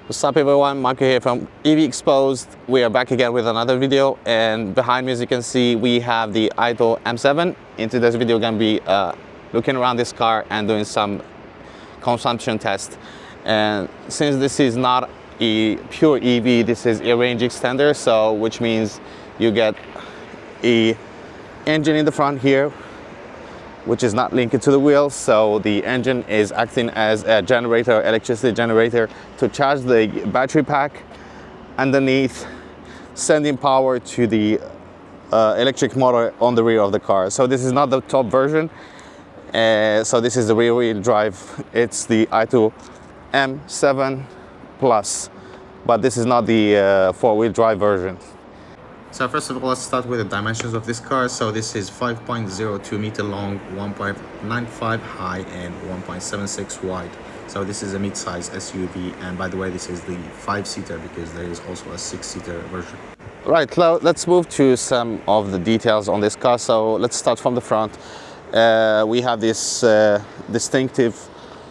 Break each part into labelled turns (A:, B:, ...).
A: What's up everyone, Marco here from EV Exposed. We are back again with another video, and behind me, as you can see, we have the AITO M7. In today's video, we're going to be looking around this car and doing some consumption test. And since this is not a pure EV, this is a range extender, so which means you get a engine in the front here, which is not linked to the wheels, so the engine is acting as a generator, electricity generator, to charge the battery pack underneath, sending power to the electric motor on the rear of the car. So this is not the top version, so this is the rear-wheel drive. It's the AITO M7 Plus, but this is not the four-wheel drive version. So first of all, let's start with the dimensions of this car. So this is 5.02 meter long, 1.95 high, and 1.76 wide. So this is a mid-size SUV, and by the way, this is the 5-seater because there is also a 6-seater version. Right, let's move to some of the details on this car. So let's start from the front. We have this distinctive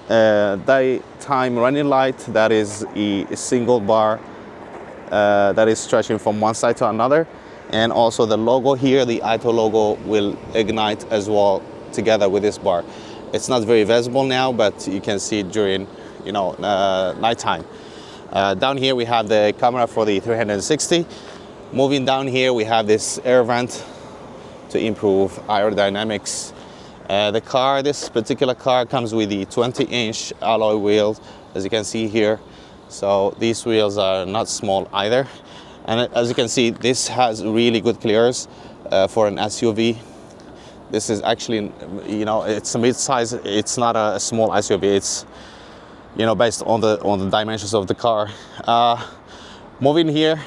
A: daytime running light that is a single bar that is stretching from one side to another, and also the logo here, the AITO logo, will ignite as well together with this bar. It's not very visible now, but you can see it during nighttime. Down here we have the camera for the 360. Moving down here we have this air vent to improve aerodynamics. This particular car comes with the 20-inch alloy wheels, as you can see here. So these wheels are not small either, and as you can see, this has really good clearance for an SUV. This is actually, it's a mid-size. It's not a small SUV. It's, based on the dimensions of the car. Moving here.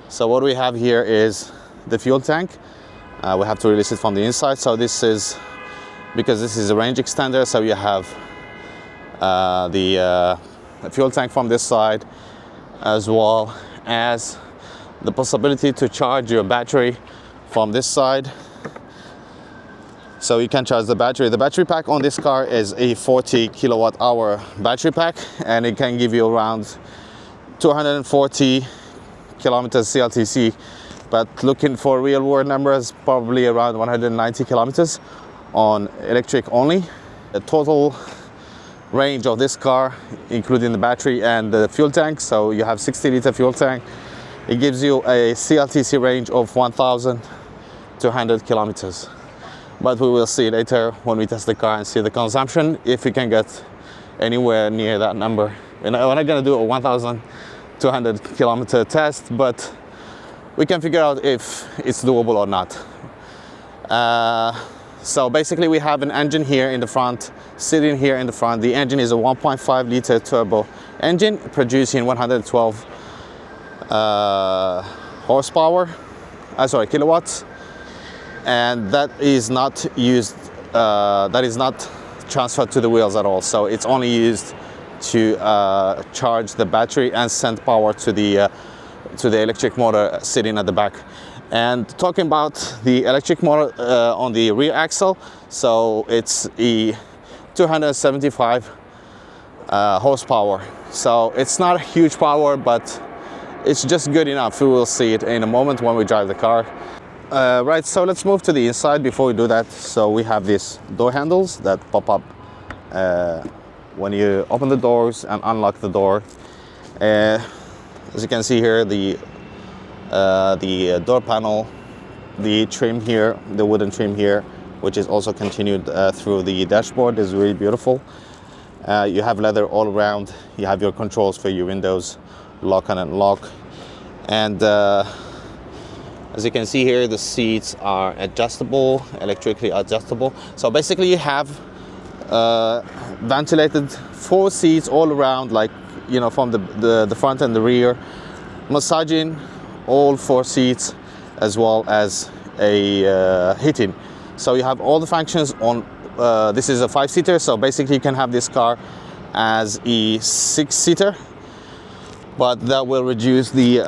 A: So what we have here is the fuel tank. We have to release it from the inside. So this is because this is a range extender. So you have the fuel tank from this side, as well as the possibility to charge your battery from this side. So you can charge the battery. The battery pack on this car is a 40 kilowatt hour battery pack, and it can give you around 240 kilometers CLTC, but looking for real world numbers, probably around 190 kilometers on electric only. The total range of this car, including the battery and the fuel tank, so you have 60-liter fuel tank. It gives you a CLTC range of 1,200 kilometers. But we will see later when we test the car and see the consumption, if we can get anywhere near that number. And we're not going to do a 1,200 kilometer test, but we can figure out if it's doable or not. So basically we have an engine here in the front, sitting here in the front. The engine is a 1.5 liter turbo engine producing 112 kilowatts, and that is not used, that is not transferred to the wheels at all. So it's only used to charge the battery and send power to the electric motor sitting at the back. And talking about the electric motor on the rear axle, so it's a 275 horsepower. So it's not huge power, but it's just good enough. We will see it in a moment when we drive the car. Right, so let's move to the inside. Before we do that, so we have these door handles that pop up when you open the doors and unlock the door. As you can see here, the door panel, the trim here, the wooden trim here, which is also continued through the dashboard, is really beautiful. You have leather all around. You have your controls for your windows, lock and unlock. And as you can see here, the seats are adjustable, electrically adjustable. So basically you have ventilated 4 seats all around, like, from the front and the rear, massaging all 4 seats, as well as a heating. So you have all the functions on. This is a 5-seater, so basically you can have this car as a 6-seater, but that will reduce the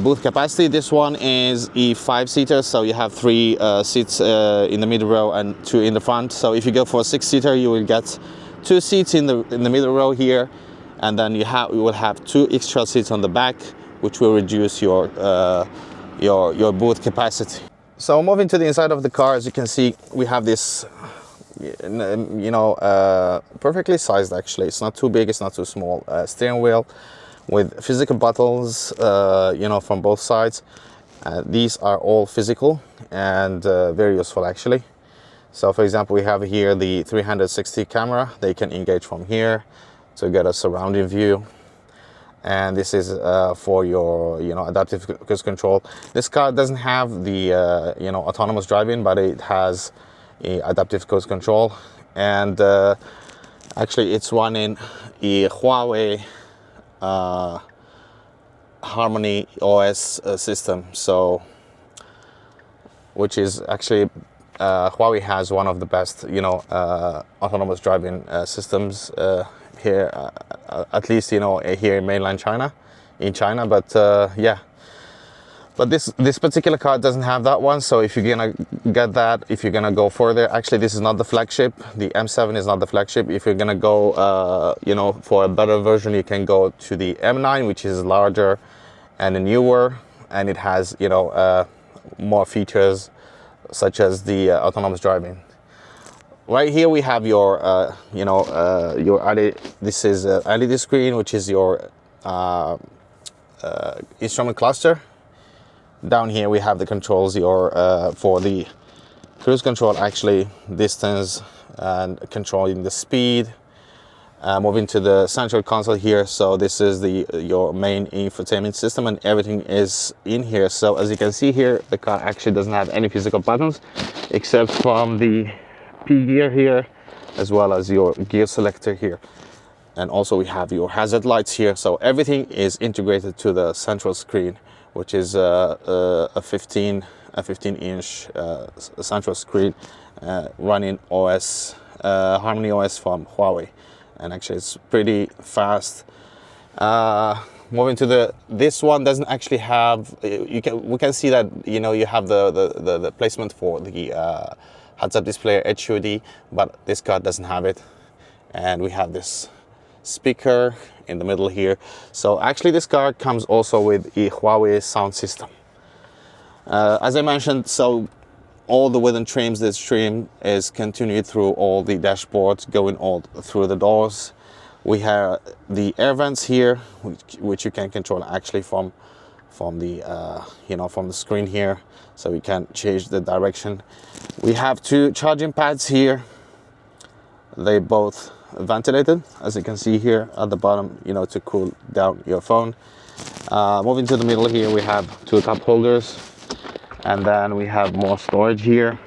A: booth capacity. This one is a 5-seater, so you have 3 seats in the middle row and 2 in the front. So if you go for a 6-seater, you will get 2 seats in the middle row here, and then you will have 2 extra seats on the back, which will reduce your boot capacity. So moving to the inside of the car, as you can see, we have this, perfectly sized actually. It's not too big, it's not too small. Steering wheel with physical buttons, from both sides. These are all physical and very useful actually. So for example, we have here the 360 camera. They can engage from here to get a surrounding view. And this is for your adaptive cruise control. This car doesn't have the autonomous driving, but it has a adaptive cruise control, and actually it's running a Huawei Harmony OS system. So which is actually Huawei has one of the best autonomous driving systems here, at least here in mainland China, but yeah. But this particular car doesn't have that one. So if you're gonna get that, if you're gonna go further, actually this is not the flagship. The M7 is not the flagship. If you're gonna go for a better version, you can go to the M9, which is larger and newer, and it has more features such as the autonomous driving. Right here we have your LED, this is LED screen, which is your instrument cluster. Down here we have the controls for the cruise control, actually distance and controlling the speed. Moving to the central console here, so this is your main infotainment system, and everything is in here. So as you can see here, the car actually doesn't have any physical buttons except from the P gear here, as well as your gear selector here. And also we have your hazard lights here. So everything is integrated to the central screen, which is a 15-inch central screen running OS Harmony OS from Huawei, and actually it's pretty fast. Moving to this one doesn't actually have, we can see that you have the placement for the heads-up display HUD, but this car doesn't have it. And we have this speaker in the middle here. So actually this car comes also with a Huawei sound system. As I mentioned, so all the wooden trims, this trim is continued through all the dashboards, going all through the doors. We have the air vents here, which you can control actually from the from the screen here, so we can change the direction. We have 2 charging pads here. They both ventilated, as you can see here at the bottom, to cool down your phone. Moving to the middle here, we have 2 cup holders, and then we have more storage here,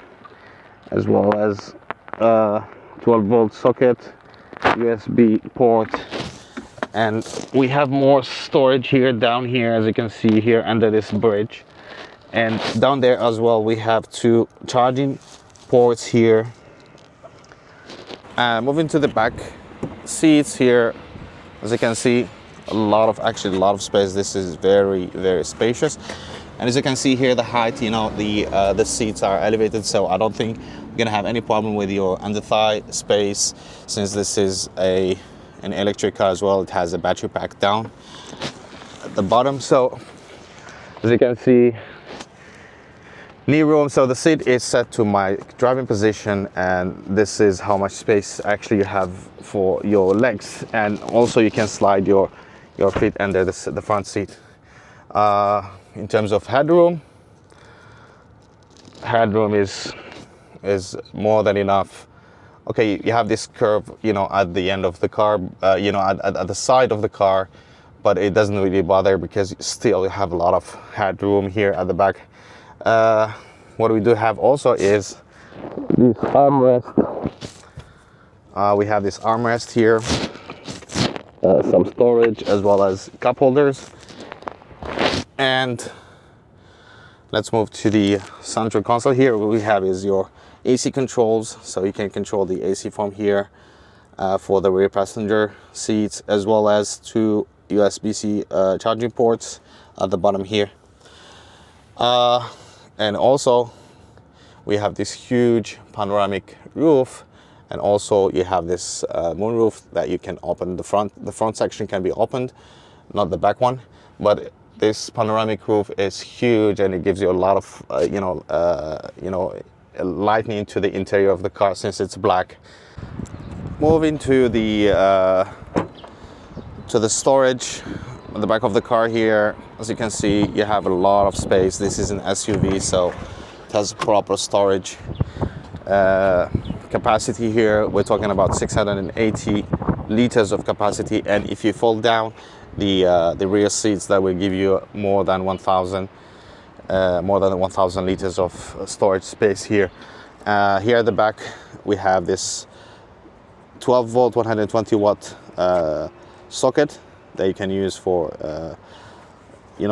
A: as well as 12-volt socket, USB port, and we have more storage here down here, as you can see here under this bridge. And down there as well we have 2 charging ports here. Moving to the back seats here, as you can see, a lot of space. This is very, very spacious. And as you can see here, the height, the seats are elevated, so I don't think you're gonna have any problem with your under thigh space, since this is an electric car as well. It has a battery pack down at the bottom. So as you can see, knee room, so the seat is set to my driving position, and this is how much space actually you have for your legs. And also you can slide your feet under the front seat. In terms of headroom is more than enough. Okay, you have this curve, at the end of the car, at the side of the car, but it doesn't really bother because still you have a lot of headroom here at the back. What we do have also is this armrest. We have this armrest here, some storage, as well as cup holders. And let's move to the central console. Here what we have is your AC controls, so you can control the AC from here for the rear passenger seats, as well as 2 USB-C charging ports at the bottom here. And also we have this huge panoramic roof, And also you have this moonroof that you can open. The front section can be opened, not the back one, but this panoramic roof is huge, and it gives you a lot of lighting into the interior of the car since it's black. Moving to the storage on the back of the car here, as you can see, you have a lot of space. This is an SUV, so it has proper storage. Capacity here, we're talking about 680 liters of capacity, and if you fold down the rear seats, that will give you more than 1,000 liters of storage space here. Here at the back, we have this 12 volt 120 watt socket that you can use for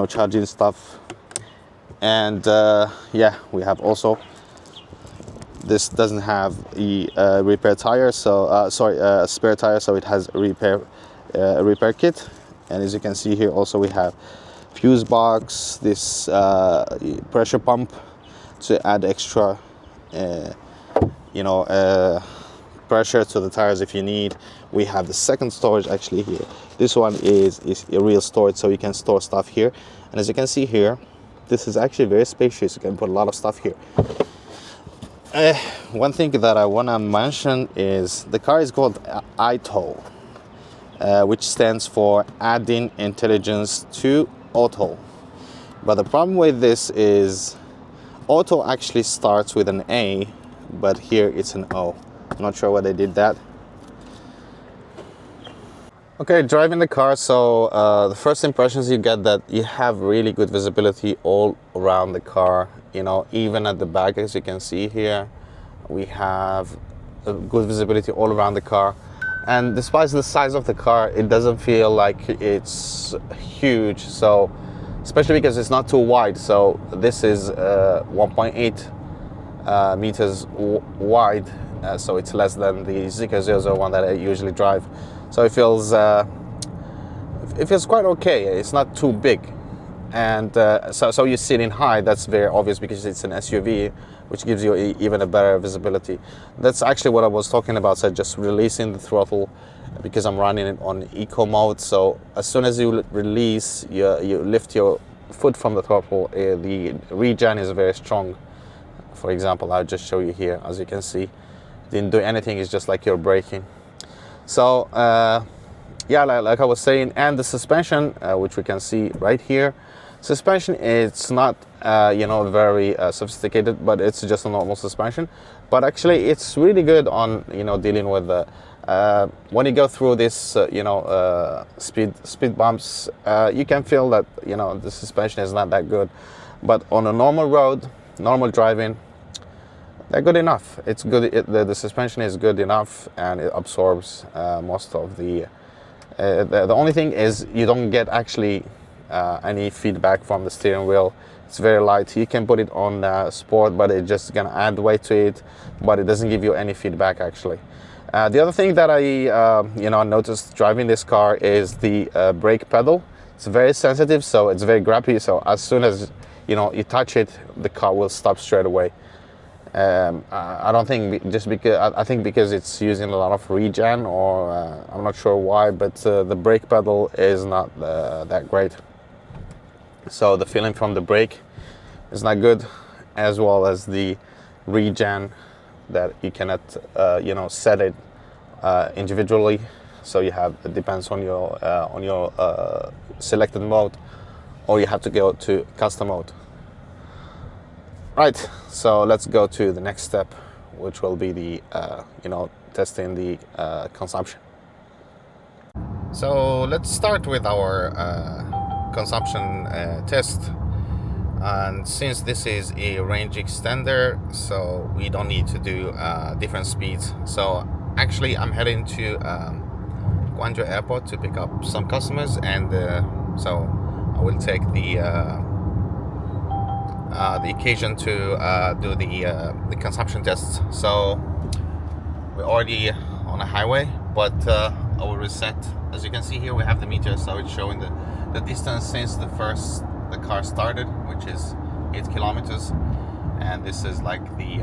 A: charging stuff. And yeah, we have also, this doesn't have a repair tire, so spare tire, so it has a repair kit. And as you can see here, also we have fuse box, this pressure pump to add extra pressure to the tires if you need. We have the second storage actually here. This one is a real storage, so you can store stuff here. And as you can see here, this is actually very spacious. You can put a lot of stuff here. One thing that I want to mention is the car is called AITO, which stands for Adding Intelligence to Auto. But the problem with this is auto actually starts with an A, but here it's an O. I'm not sure why they did that. Okay, driving the car, so the first impressions you get that you have really good visibility all around the car, even at the back. As you can see here, we have a good visibility all around the car. And despite the size of the car, it doesn't feel like it's huge, so especially because it's not too wide. So this is 1.8 meters wide, so it's less than the Zeekr 001 that I usually drive. So it feels quite okay. It's not too big, and so you're sitting high. That's very obvious because it's an SUV, which gives you even a better visibility. That's actually what I was talking about. So just releasing the throttle, because I'm running it on eco mode. So as soon as you release, you lift your foot from the throttle, the regen is very strong. For example, I'll just show you here. As you can see, didn't do anything. It's just like you're braking. So yeah, like I was saying, and the suspension, which we can see right here, suspension, it's not very sophisticated, but it's just a normal suspension. But actually, it's really good on dealing with the when you go through this speed bumps. You can feel that the suspension is not that good, but on a normal road, normal driving, they're good enough. It's good. The suspension is good enough, and it absorbs most of the. The only thing is you don't get actually any feedback from the steering wheel. It's very light. You can put it on sport, but it's just gonna add weight to it, but it doesn't give you any feedback actually. The other thing that I noticed driving this car is the brake pedal. It's very sensitive, so it's very grabby. So as soon as you touch it, the car will stop straight away. I don't think I think because it's using a lot of regen, or I'm not sure why, but the brake pedal is not that great. So the feeling from the brake is not good, as well as the regen that you cannot set it individually. So it depends on your selected mode, or you have to go to custom mode. Right, so let's go to the next step, which will be the testing the consumption. So let's start with our consumption test. And since this is a range extender, so we don't need to do different speeds. So actually, I'm heading to Guangzhou Airport to pick up some customers, and so I will take the occasion to do the consumption tests. So we're already on a highway, but I will reset. As you can see here, we have the meter, so it's showing the distance since the car started, which is 8 kilometers, and this is like the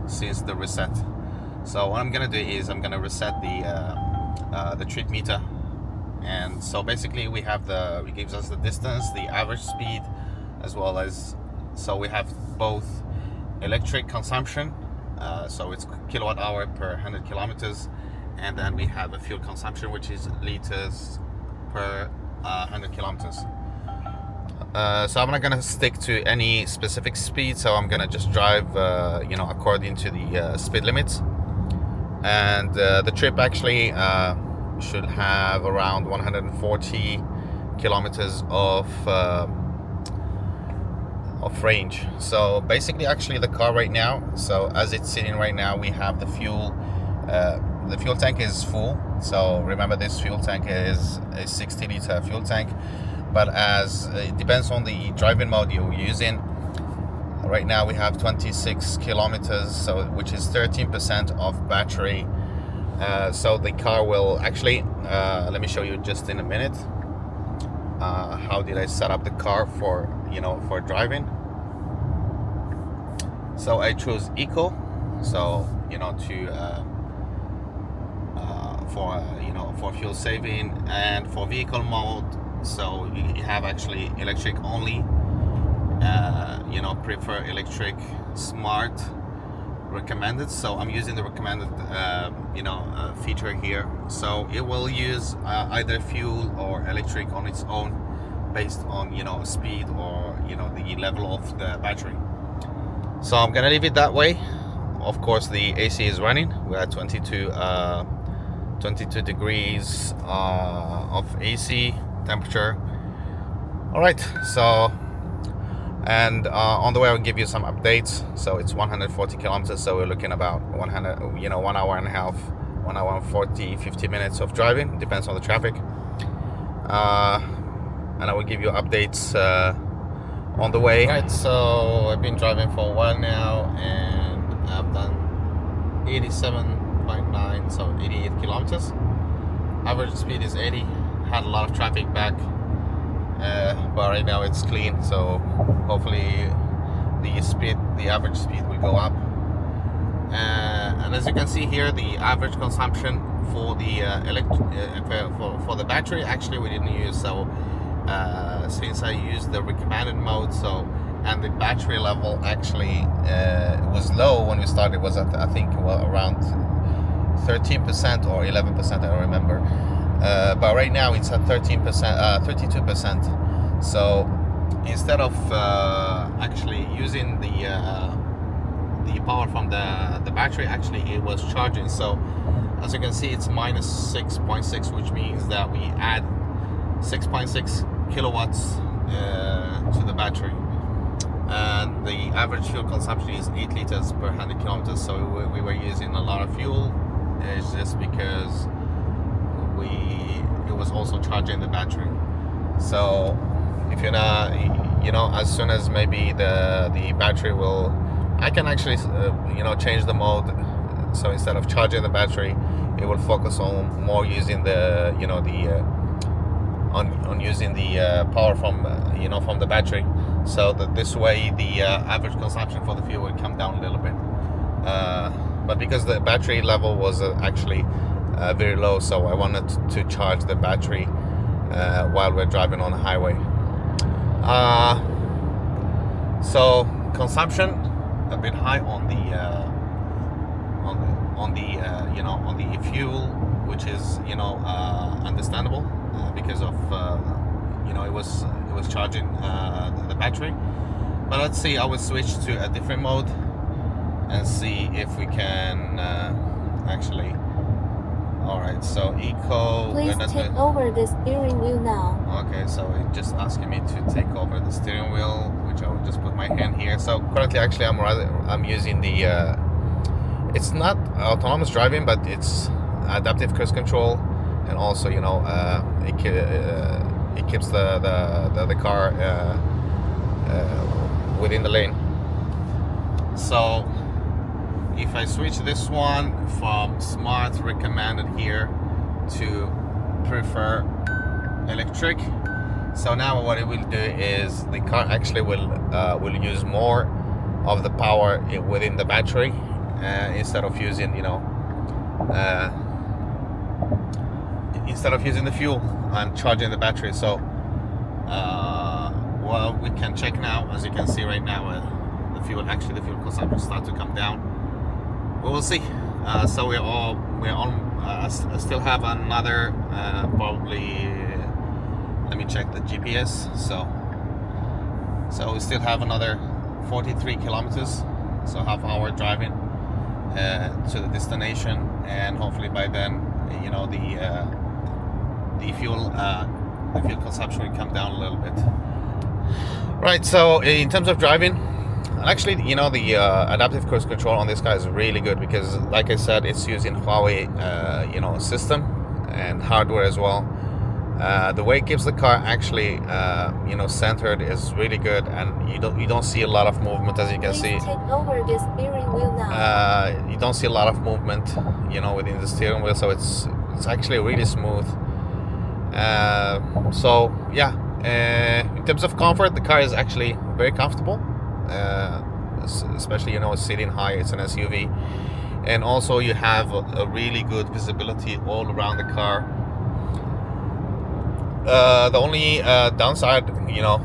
A: since the reset. So what I'm gonna do is I'm gonna reset the trip meter, and so basically it gives us the distance, the average speed, as well as, so we have both electric consumption, so it's kilowatt hour per 100 kilometers, and then we have a fuel consumption, which is liters per 100 kilometers. So I'm not gonna stick to any specific speed, so I'm gonna just drive according to the speed limits. And the trip actually should have around 140 kilometers of range. So basically, actually, the car right now, so as it's sitting right now, we have the fuel tank is full. So remember, this fuel tank is a 60-liter fuel tank, but as it depends on the driving mode you're using. Right now we have 26 kilometers, so which is 13% of battery. So the car will actually, let me show you just in a minute. How did I set up the car for driving? So I chose Eco, so for fuel saving, and for vehicle mode, so you have actually electric only. Prefer electric, smart, recommended. So I'm using the recommended feature here, so it will use either fuel or electric on its own, based on speed or the level of the battery. So I'm gonna leave it that way. Of course, the AC is running. We're at 22 degrees of AC temperature. All right, so and on the way I'll give you some updates. So it's 140 kilometers, so we're looking about 1 hour and a half, 1 hour and 50 minutes of driving, depends on the traffic. And I will give you updates on the way. Right, so I've been driving for a while now, and I've done 87.9, so 88 kilometers. Average speed is 80. Had a lot of traffic back, but right now it's clean, so hopefully the average speed will go up. And as you can see here, the average consumption for the for the battery, actually we didn't use, so since I used the recommended mode, so, and the battery level actually was low when we started. It was at, I think, around 13% or 11%, I don't remember. But right now it's at 32%. So instead of actually using the power from the battery, actually it was charging. So as you can see, it's minus 6.6, which means that we add 6.6 kilowatts to the battery, and the average fuel consumption is 8 liters per 100 kilometers. So we were using a lot of fuel. It's just because it was also charging the battery. So if you're not, as soon as maybe the battery will, I can actually change the mode. So instead of charging the battery, it will focus on more using the on using the power from from the battery, so that this way the average consumption for the fuel will come down a little bit. But because the battery level was actually very low, so I wanted to charge the battery while we're driving on the highway. So consumption a bit high on the fuel, which is understandable, because of it was charging the battery. But let's see, I will switch to a different mode and see if we can actually. All right, so Eco.
B: Please take over the steering wheel now.
A: Okay, so it's just asking me to take over the steering wheel, which I will just put my hand here. So currently, actually, I'm using the. It's not autonomous driving, but it's adaptive cruise control, and also it keeps the car within the lane. So if I switch this one from smart recommended here to prefer electric, so now what it will do is the car actually will use more of the power within the battery, instead of using instead of using the fuel, I'm charging the battery. So well, we can check now. As you can see right now, the fuel consumption start to come down. We will see. So we're on. Still have another probably. Let me check the GPS. So we still have another 43 kilometers. So half hour driving to the destination, and hopefully by then, you know, the fuel consumption will come down a little bit. Right. So in terms of driving, actually, you know, the adaptive cruise control on this car is really good because, like I said, it's using Huawei, you know, system and hardware as well. The way it keeps the car actually, you know, centered is really good, and you don't see a lot of movement, as you can see.
B: Take over the steering wheel now.
A: You don't see a lot of movement, you know, within the steering wheel, so it's actually really smooth. So yeah, in terms of comfort, the car is actually very comfortable, especially, you know, sitting high. It's an SUV, and also you have a really good visibility all around the car. The only downside, you know,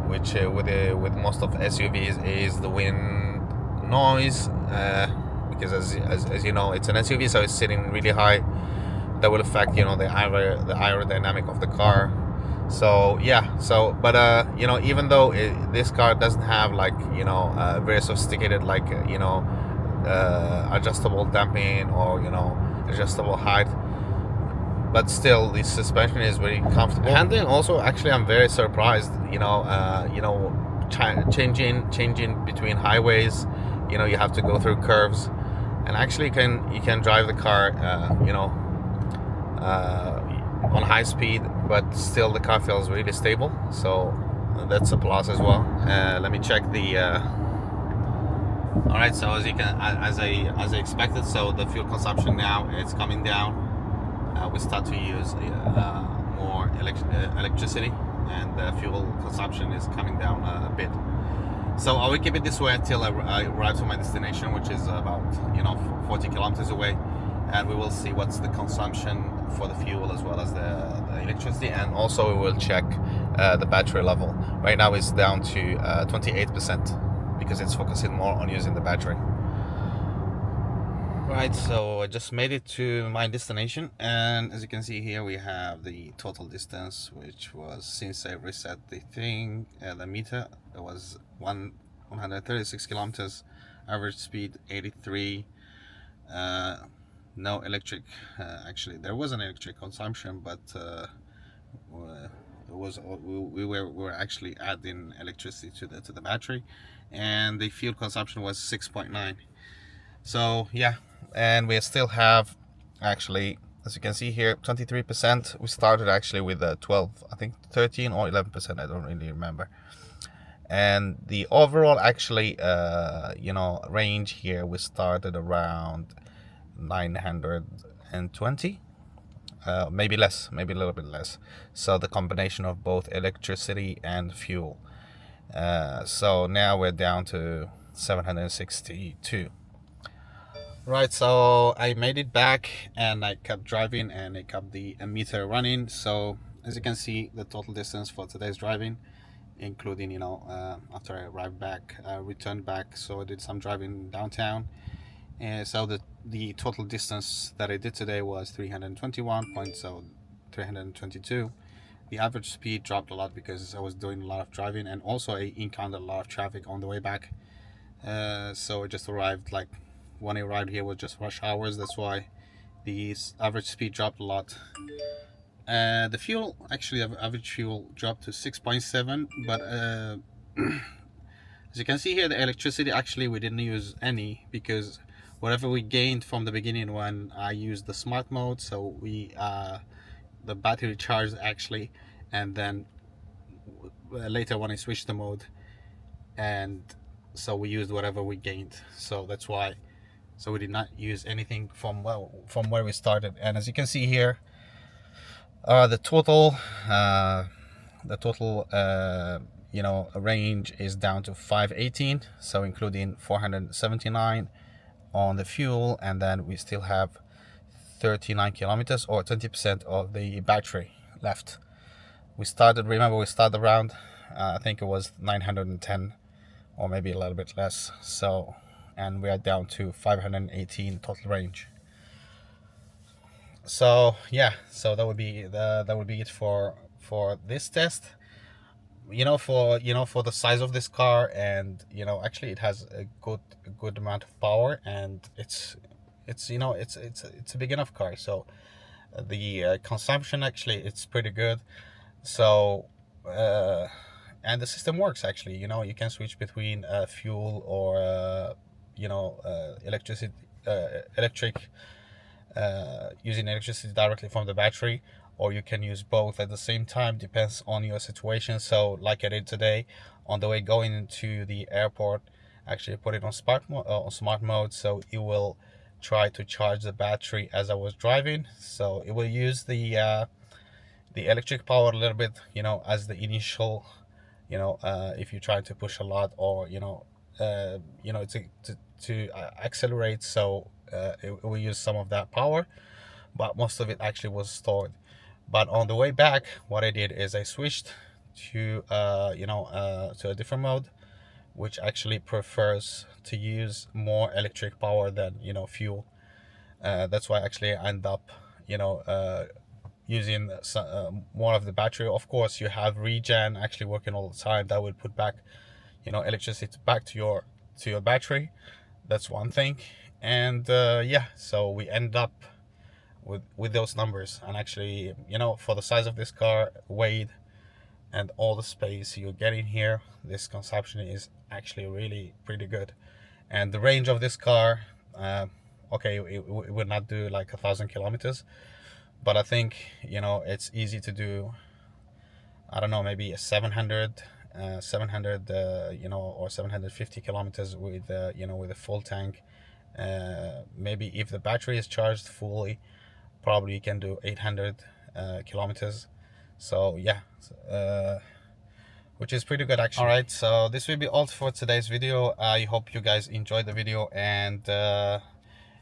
A: which with most of SUVs is the wind noise, because as you know, it's an SUV, so it's sitting really high. That will affect, you know, the aerodynamic of the car. So yeah, but you know, even though this car doesn't have, like, you know, very sophisticated, like, you know, adjustable damping or, you know, adjustable height, but still the suspension is very comfortable. Handling also, actually, I'm very surprised, you know, changing between highways, you know, you have to go through curves, and actually you can drive the car, you know, on high speed, but still the car feels really stable. So that's a plus as well. Let me check the all right, so as I expected, so the fuel consumption now it's coming down. We start to use more electricity, and the fuel consumption is coming down a bit. So I will keep it this way until I arrive to my destination, which is about, you know, 40 kilometers away, and we will see what's the consumption for the fuel as well as the electricity, and also we will check the battery level. Right now it's down to 28% because it's focusing more on using the battery. Right, so I just made it to my destination, and as you can see here, we have the total distance, which was, since I reset the thing, the meter, it was 136 kilometers, average speed 83. No electric, actually there was an electric consumption, but we were actually adding electricity to the battery, and the fuel consumption was 6.9. So yeah, and we still have, actually, as you can see here, 23%. We started actually with 12, I think 13 or 11%, I don't really remember. And the overall, actually, you know, range here, we started around 920, maybe less, maybe a little bit less. So the combination of both electricity and fuel. So now we're down to 762. Right, so I made it back, and I kept driving, and I kept the meter running. So as you can see, the total distance for today's driving, including, you know, after I arrived back, returned back, so I did some driving downtown, and so the total distance that I did today was 322. The average speed dropped a lot because I was doing a lot of driving, and also I encountered a lot of traffic on the way back. So I just arrived, like, when I arrived here was just rush hours. That's why the average speed dropped a lot. The fuel, actually, the average fuel dropped to 6.7, but as you can see here, the electricity, actually, we didn't use any, because whatever we gained from the beginning when I used the smart mode, so we the battery charged, actually, and then later when I switched the mode, and so we used whatever we gained. So that's why, so we did not use anything from where we started. And as you can see here, the total you know, range is down to 518, so including 479 on the fuel, and then we still have 39 kilometers or 20% of the battery left. We started around, I think it was 910 or maybe a little bit less. So, and we are down to 518 total range. So yeah, so that would be it for this test. For the size of this car, and actually it has a good amount of power, and it's a big enough car. So the consumption, actually, it's pretty good. So and the system works, actually. You can switch between fuel or electric using electricity directly from the battery, or you can use both at the same time, depends on your situation. So like I did today, on the way going into the airport, actually put it on smart mode, so it will try to charge the battery as I was driving. So it will use the electric power a little bit, as the initial, if you try to push a lot, or to accelerate. So it will use some of that power, but most of it actually was stored. But on the way back, what I did is I switched to to a different mode, which actually prefers to use more electric power than fuel. That's why actually I end up using more of the battery. Of course, you have regen actually working all the time, that will put back electricity back to your battery. That's one thing. And yeah, so we end up with those numbers. And actually, for the size of this car, weight, and all the space you're getting here, this consumption is actually really pretty good. And the range of this car, okay, it would not do like 1,000 kilometers, but I think it's easy to do. I don't know, maybe a 700 or 750 kilometers with with a full tank. Maybe if the battery is charged fully, probably you can do 800 kilometers. So yeah, which is pretty good, actually. All right, so this will be all for today's video. I hope you guys enjoyed the video, and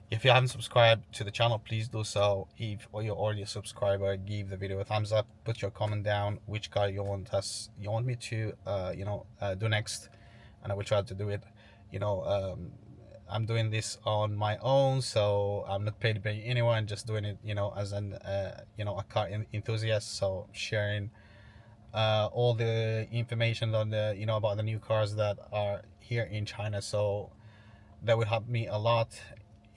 A: if you haven't subscribed to the channel, please do so. If you're already a subscriber, give the video a thumbs up, put your comment down which car you want me to do next, and I will try to do it. I'm doing this on my own, so I'm not paid by anyone, just doing it as an a car enthusiast. So sharing all the information on the about the new cars that are here in China. So that would help me a lot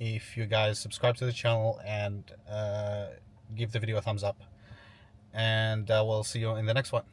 A: if you guys subscribe to the channel and give the video a thumbs up, and we'll see you in the next one.